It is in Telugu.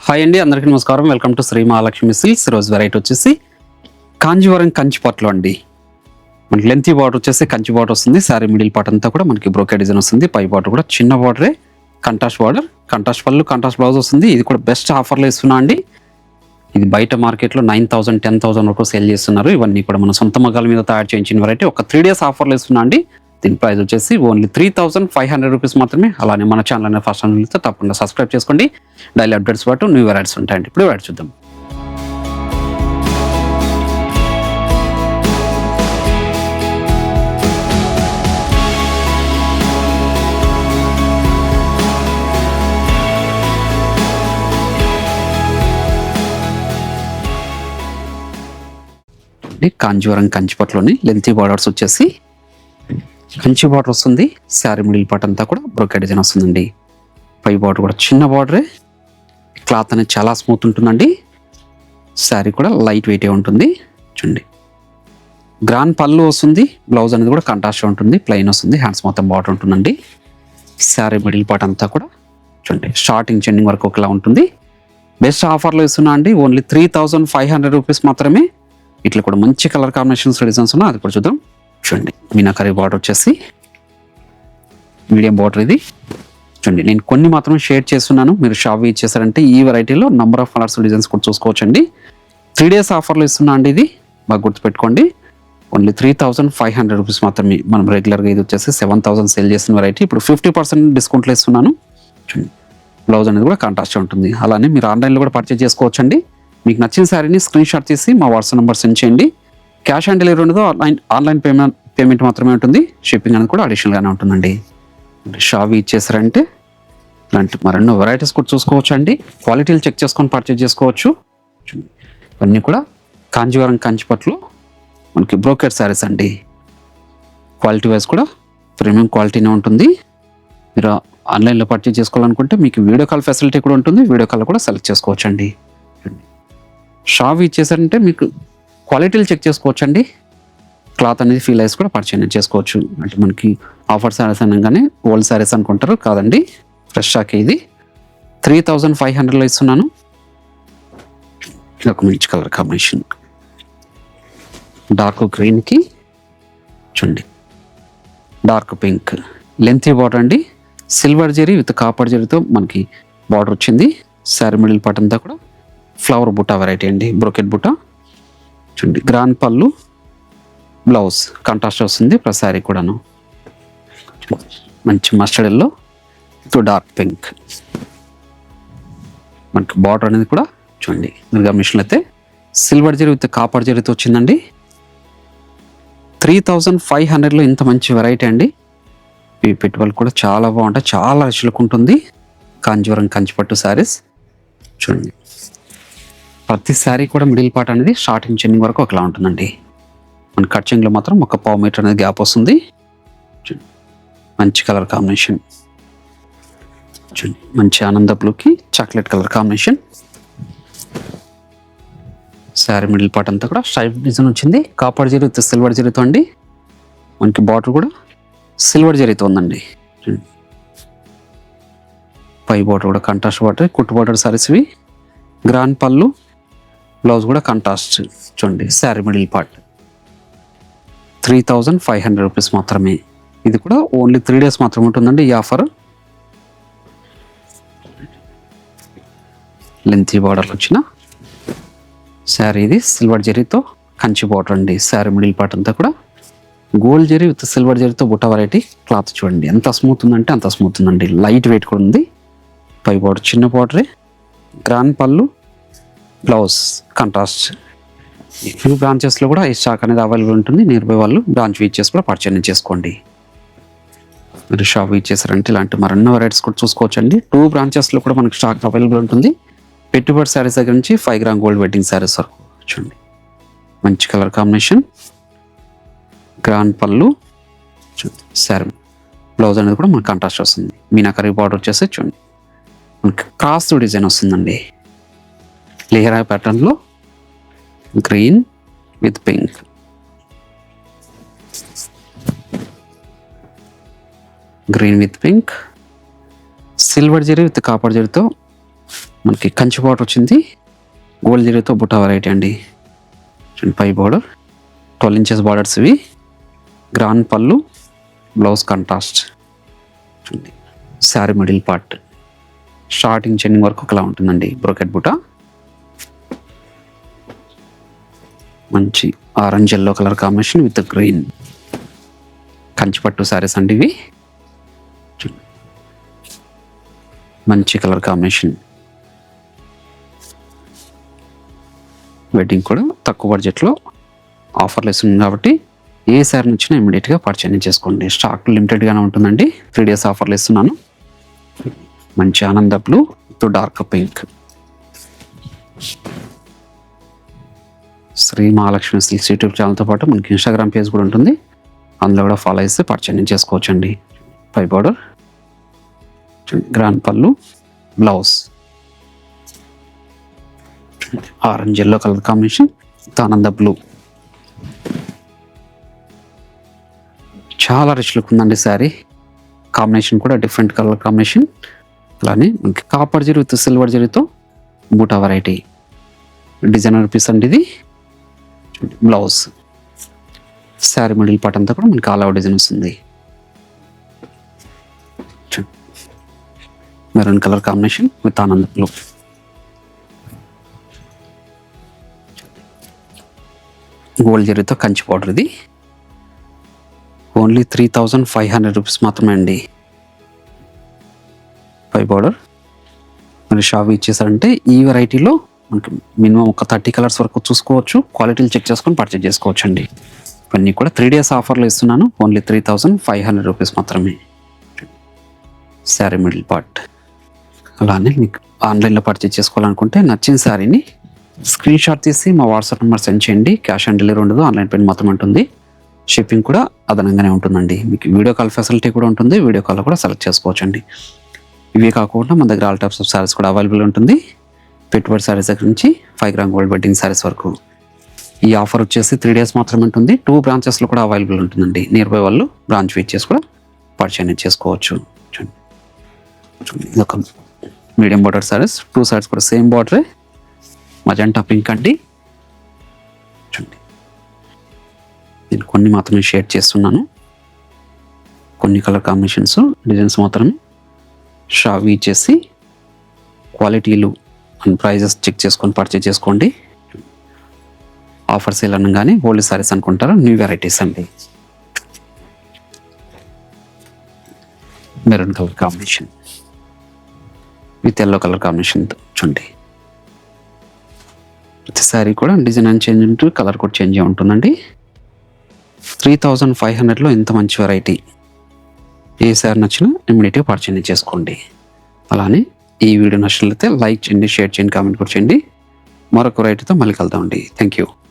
హాయ్ అండి, అందరికీ నమస్కారం. Welcome to Shri Mahalakshmi silks. రోజు వెరైటీ వచ్చేసి కాంజీవరం కంచి పట్టులో అండి. మనకి లెంతీ బార్డర్ వచ్చేసి కంచి బార్డర్ వస్తుంది. శారీ మిడిల్ పార్ట్ అంతా కూడా మనకి బ్రోకెట్ డిజైన్ వస్తుంది. పై బార్డర్ కూడా చిన్న బార్డరే, కంట్రాస్ట్ బార్డర్, కంట్రాస్ట్ పళ్ళు, కంట్రాస్ట్ బ్లౌజ్ వస్తుంది. ఇది కూడా బెస్ట్ ఆఫర్లో ఇస్తున్నా అండి. ఇది బయట మార్కెట్లో 9,000 10,000 వరకు సేల్ చేస్తున్నారు. ఇవన్నీ కూడా మన సొంత మగ్గాల మీద తయారు చేయించిన వెరైటీ. ఒక 3 days ఆఫర్లో ఇస్తున్నా అండి. దీని ప్రైస్ వచ్చేసి ఓన్లీ 3,500 రూపీస్ మాత్రమే. అలానే మన ఛానల్ అనేది ఫస్ట్ టైం చూస్తే తప్పకుండా సబ్స్క్రైబ్ చేసుకోండి. డైలీ అప్డేట్స్ పాటు న్యూ వెరైటీస్ ఉంటాయండి. ఇప్పుడు వెరైటీ చూద్దాం. కాంజీవరం కంచిపట్లోని లెంతీ బార్డర్స్ వచ్చేసి కంచి బార్డర్ వస్తుంది. శారీ మిడిల్ పార్ట్ అంతా కూడా బ్రోకెట్ డిజైన్ వస్తుందండి. పై బార్డర్ కూడా చిన్న బార్డరే. క్లాత్ అనేది చాలా స్మూత్ ఉంటుందండి. శారీ కూడా లైట్ వెయిటే ఉంటుంది. చూడండి, గ్రాండ్ పళ్ళు వస్తుంది. బ్లౌజ్ అనేది కూడా కంట్రాస్ట్ ఉంటుంది, ప్లెయిన్ వస్తుంది. హ్యాండ్స్ మొత్తం బార్డర్ ఉంటుందండి. శారీ మిడిల్ పార్ట్ అంతా కూడా చూడండి, స్టార్టింగ్ చెండింగ్ వరకు ఒకలా ఉంటుంది. బెస్ట్ ఆఫర్లో ఇస్తున్నా అండి. ఓన్లీ 3,500 రూపీస్ మాత్రమే. ఇట్లా కూడా మంచి కలర్ కాంబినేషన్స్ డిజైన్స్ ఉన్నాయి, అది కూడా చూద్దాం. చూడండి, మీనాకరీ బార్డర్ వచ్చేసి మీడియం బార్డర్. ఇది చూడండి, నేను కొన్ని మాత్రమే షేర్ చేస్తున్నాను. మీరు షాప్ ఇచ్చేసారంటే ఈ వెరైటీలో నంబర్ ఆఫ్ కలర్స్ డిజైన్స్ కూడా చూసుకోవచ్చండి. 3 days ఆఫర్లో ఇస్తున్నా అండి. ఇది బాగా గుర్తుపెట్టుకోండి. ఓన్లీ 3,500 రూపీస్ మాత్రమే. మనం రెగ్యులర్గా ఇది వచ్చేసి 7,000 సేల్ చేసిన వెరైటీ ఇప్పుడు 50% డిస్కౌంట్లో ఇస్తున్నాను. చూడండి, బ్లౌజ్ అనేది కూడా కాంట్రాస్ట్ ఉంటుంది. అలానే మీరు ఆన్లైన్లో కూడా పర్చేజ్ చేసుకోవచ్చండి. మీకు నచ్చిన శారీని స్క్రీన్ షాట్ తీసి మా వాట్సాప్ నెంబర్ సెండ్ చేయండి. క్యాష్ ఆన్ డెలివరీ ఉండదు, ఆన్లైన్ పేమెంట్ మాత్రమే ఉంటుంది. షిప్పింగ్ అనేది కూడా అడిషనల్గానే ఉంటుందండి. షాప్ ఇచ్చేసారంటే ఇలాంటి మరెన్నో వెరైటీస్ కూడా చూసుకోవచ్చు అండి. క్వాలిటీలు చెక్ చేసుకొని పర్చేజ్ చేసుకోవచ్చు. ఇవన్నీ కూడా కాంజీవరం కంచిపట్లో మనకి బ్రోకెట్ శారీస్ అండి. క్వాలిటీ వైజ్ కూడా ప్రీమియం క్వాలిటీనే ఉంటుంది. మీరు ఆన్లైన్లో పర్చేజ్ చేసుకోవాలనుకుంటే మీకు వీడియో కాల్ ఫెసిలిటీ కూడా ఉంటుంది. వీడియో కాల్ కూడా సెలెక్ట్ చేసుకోవచ్చు అండి. షాప్ ఇచ్చేసారంటే మీకు క్వాలిటీలు చెక్ చేసుకోవచ్చు అండి. క్లాత్ అనేది ఫీల్ అయ్యి కూడా పర్చేజ్ చేసుకోవచ్చు. అంటే మనకి ఆఫర్ శారీస్ అనగానే ఓల్డ్ శారీస్ అనుకుంటారు, కాదండి. Fresh stock. ఇది 3,500లో ఇస్తున్నాను. ఇది ఒక మంచి కలర్ కాంబినేషన్, డార్క్ గ్రీన్కి చూడండి డార్క్ పింక్. లెంతీ బార్డర్ అండి. సిల్వర్ జరీ విత్ కాపర్ జరీతో మనకి బార్డర్ వచ్చింది. శారీ మిడిల్ పార్ట్ అంతా కూడా ఫ్లవర్ బుట్ట వెరైటీ అండి, బ్రోకెట్ బుట్ట. చూడండి, గ్రాండ్ పళ్ళు, బ్లౌజ్ కాంట్రాస్ట్ వస్తుంది. ప్లస్ శారీ కూడాను మంచి mustard yellow to dark pink. మనకి బార్డర్ అనేది కూడా చూడండి, మీరు గమనించినట్లయితే అయితే సిల్వర్ జరీ విత్ కాపర్ జరీతో వచ్చిందండి. 3,500లో ఇంత మంచి వెరైటీ అండి. ఈ పెట్టుబడులు కూడా చాలా బాగుంటాయి, చాలా రుచులకు ఉంటుంది. కాంజీవరం కంచిపట్టు శారీస్ చూడండి, ప్రతి శారీ కూడా మిడిల్ పార్ట్ అనేది స్టార్టింగ్ చెండింగ్ వరకు ఒకలా ఉంటుందండి. మన కట్చింగ్లో మాత్రం ఒక 1/4 మీటర్ అనేది గ్యాప్ వస్తుంది. మంచి కలర్ కాంబినేషన్ చూడండి, మంచి ఆనంద బ్లూకి chocolate colour combination. Sari middle part అంతా కూడా స్ట్రైప్ డిజైన్ వచ్చింది. కాపర్ జరీ విత్ సిల్వర్ జరీతో అండి. మనకి బార్డర్ కూడా సిల్వర్ జరీతో ఉందండి. పై బార్డర్ కూడా కంట్రాస్ట్ బార్డర్, కుట్టు బార్డర్ శారీస్ ఇవి. గ్రాండ్ పళ్ళు, బ్లౌజ్ కూడా కంట్రాస్ట్ చూడండి. శారీ మిడిల్ పార్ట్ 3,500 రూపీస్ మాత్రమే. ఇది కూడా ఓన్లీ 3 days మాత్రమే ఉంటుందండి ఈ ఆఫర్. లెంతీ బార్డర్లు వచ్చిన శారీ. ఇది సిల్వర్ జరీతో కంచి బార్డర్ అండి. శారీ మిడిల్ పార్ట్ అంతా కూడా గోల్డ్ జరీ విత్ సిల్వర్ జరీతో బుట్ట వెరైటీ. క్లాత్ చూడండి ఎంత స్మూత్ ఉందంటే అంత స్మూత్ ఉందండి. లైట్ వెయిట్ కూడా ఉంది. పై బార్డర్ చిన్న బార్డరే. గ్రాండ్ పళ్ళు, బ్లౌజ్ కాంట్రాస్ట్. ఫ్యూ బ్రాంచెస్లో కూడా ఈ స్టాక్ అనేది అవైలబుల్ ఉంటుంది. నియర్ బై వాళ్ళు బ్రాంచ్ ఇచ్చేసి కూడా పర్చేజ్ చేసుకోండి. మీరు షాప్ ఇచ్చేసారంటే ఇలాంటి మరెన్నో వెరైటీస్ కూడా చూసుకోవచ్చండి. 2 బ్రాంచెస్లో కూడా మనకి స్టాక్ అవైలబుల్ ఉంటుంది. పెట్టుబడి శారీస్ దగ్గర నుంచి 5 గ్రామ్ గోల్డ్ వెడ్డింగ్ శారీస్ వరకు చూడండి. మంచి కలర్ కాంబినేషన్, గ్రాండ్ పళ్ళు, శారీ బ్లౌజ్ అనేది కూడా మనకి కాంట్రాస్ట్ వస్తుంది. మీనాకరీ బార్డర్ వచ్చేసి చూడండి మనకి క్రాస్ డిజైన్ వస్తుందండి. లేయర్ ప్యాటర్న్లో green with pink. Green with pink, silver zari with copper జరీతో మనకి కంచి బార్డర్ వచ్చింది, గోల్డ్ జరీతో బుటా వెరైటీ అండి. పై బార్డర్ 12 ఇంచెస్ బార్డర్స్ ఇవి. గ్రాండ్ పళ్ళు, blouse contrast. Sari middle part starting చెన్నింగ్ వరకు ఒకలా ఉంటుందండి. బ్రోకెట్ బుటా, మంచి orange yellow colour combination with green. Kanchipattu saris అండి ఇవి. మంచి కలర్ కాంబినేషన్. వెడ్డింగ్ కూడా తక్కువ బడ్జెట్లో ఆఫర్లు ఇస్తుంది కాబట్టి ఏ శారీ నచ్చినా ఇమీడియట్గా పర్చేజ్ చేసుకోండి. స్టాక్ లిమిటెడ్గానే ఉంటుందండి. 3 days ఆఫర్లు ఇస్తున్నాను. మంచి ఆనంద blue with dark pink. Sri Mahalakshmi silks YouTube ఛానల్తో పాటు మనకి ఇన్స్టాగ్రామ్ పేజ్ కూడా ఉంటుంది. అందులో కూడా ఫాలో చేస్తే పర్చేజ్ చేసుకోవచ్చండి. పై బార్డర్, గ్రాండ్ పళ్ళు, blouse orange yellow colour combination, ఆనంద బ్లూ. చాలా రిచ్ లుక్ ఉందండి శారీ. కాంబినేషన్ కూడా డిఫరెంట్ కలర్ కాంబినేషన్. అలానే మనకి కాపర్ జరీ విత్ సిల్వర్ జరీతో బూటా వెరైటీ. డిజైనర్ పీస్ అండి ఇది. బ్లౌజ్, శారీ మిడిల్ పార్ట్ అంతా కూడా మనకి ఆల్ ఓవర్ డిజైన్ వస్తుంది. మెరూన్ కలర్ కాంబినేషన్ విత్ ఆనంద బ్లూ. గోల్డ్ జరీతో కంచి పౌడర్ ఇది. ఓన్లీ 3500 రూపీస్ మాత్రమే అండి. పై బార్డర్ మరి షాప్ ఇచ్చేసారంటే ఈ వెరైటీలో మనకి మినిమం ఒక 30 కలర్స్ వరకు చూసుకోవచ్చు. క్వాలిటీలు చెక్ చేసుకొని పర్చేజ్ చేసుకోవచ్చు అండి. ఇవన్నీ కూడా 3 days ఆఫర్లో ఇస్తున్నాను. ఓన్లీ 3500 రూపీస్ మాత్రమే. Sari middle part. అలానే మీకు ఆన్లైన్లో పర్చేజ్ చేసుకోవాలనుకుంటే నచ్చిన శారీని స్క్రీన్ షాట్ తీసి మా వాట్సాప్ నెంబర్ సెండ్ చేయండి. క్యాష్ ఆన్ డెలివరీ ఉండదు, ఆన్లైన్ పేమెంట్ మాత్రమే ఉంటుంది. షిప్పింగ్ కూడా అదనంగానే ఉంటుందండి. మీకు వీడియో కాల్ ఫెసిలిటీ కూడా ఉంటుంది. వీడియో కాల్ కూడా సెలెక్ట్ చేసుకోవచ్చు అండి. ఇవే కాకుండా మన దగ్గర ఆల్ టైప్స్ ఆఫ్ శారీస్ కూడా అవైలబుల్ ఉంటుంది. పెట్టుబడి శారీస్ దగ్గర నుంచి 5 గ్రామ్ గోల్డ్ వెడ్డింగ్ శారీస్ వరకు. ఈ ఆఫర్ వచ్చేసి 3 days మాత్రమే ఉంటుంది. 2 branches కూడా అవైలబుల్ ఉంటుందండి. నియర్ బై వాళ్ళు బ్రాంచ్ విజిట్ చేసి కూడా పర్చేజ్ చేసుకోవచ్చు. ఇది ఒక మీడియం బార్డర్ శారీస్. 2 sides కూడా సేమ్ బార్డరే. మజంటా పింక్ అండి. చూడండి, నేను కొన్ని మాత్రమే షేర్ చేస్తున్నాను. కొన్ని కలర్ కాంబినేషన్స్, డిజైన్స్ మాత్రమే షాప్ చేసి క్వాలిటీలు అండ్ ప్రైజెస్ చెక్ చేసుకొని పర్చేజ్ చేసుకోండి. ఆఫర్ సేల్ అనగానే ఓల్డ్ సారీస్ అనుకుంటారు, న్యూ వెరైటీస్ అండి. Maroon colour combination with yellow colour combination చూడండి. ప్రతి శారీ కూడా డిజైన్ అండ్ చేంజ్ ఉంటుంది, కలర్ కూడా చేంజ్ ఉంటుందండి. 3500లో ఇంత మంచి వెరైటీ. ఏ శారీ నచ్చినా ఇమ్మీడియట్గా పర్చేజ్ చేసుకోండి. అలానే ఈ వీడియో నచ్చినట్లయితే లైక్ చేయండి, షేర్ చేయండి, కామెంట్ కూడా చేయండి. మరొక వెరైటీతో మళ్ళీ కలుద్దామండి. Thank you.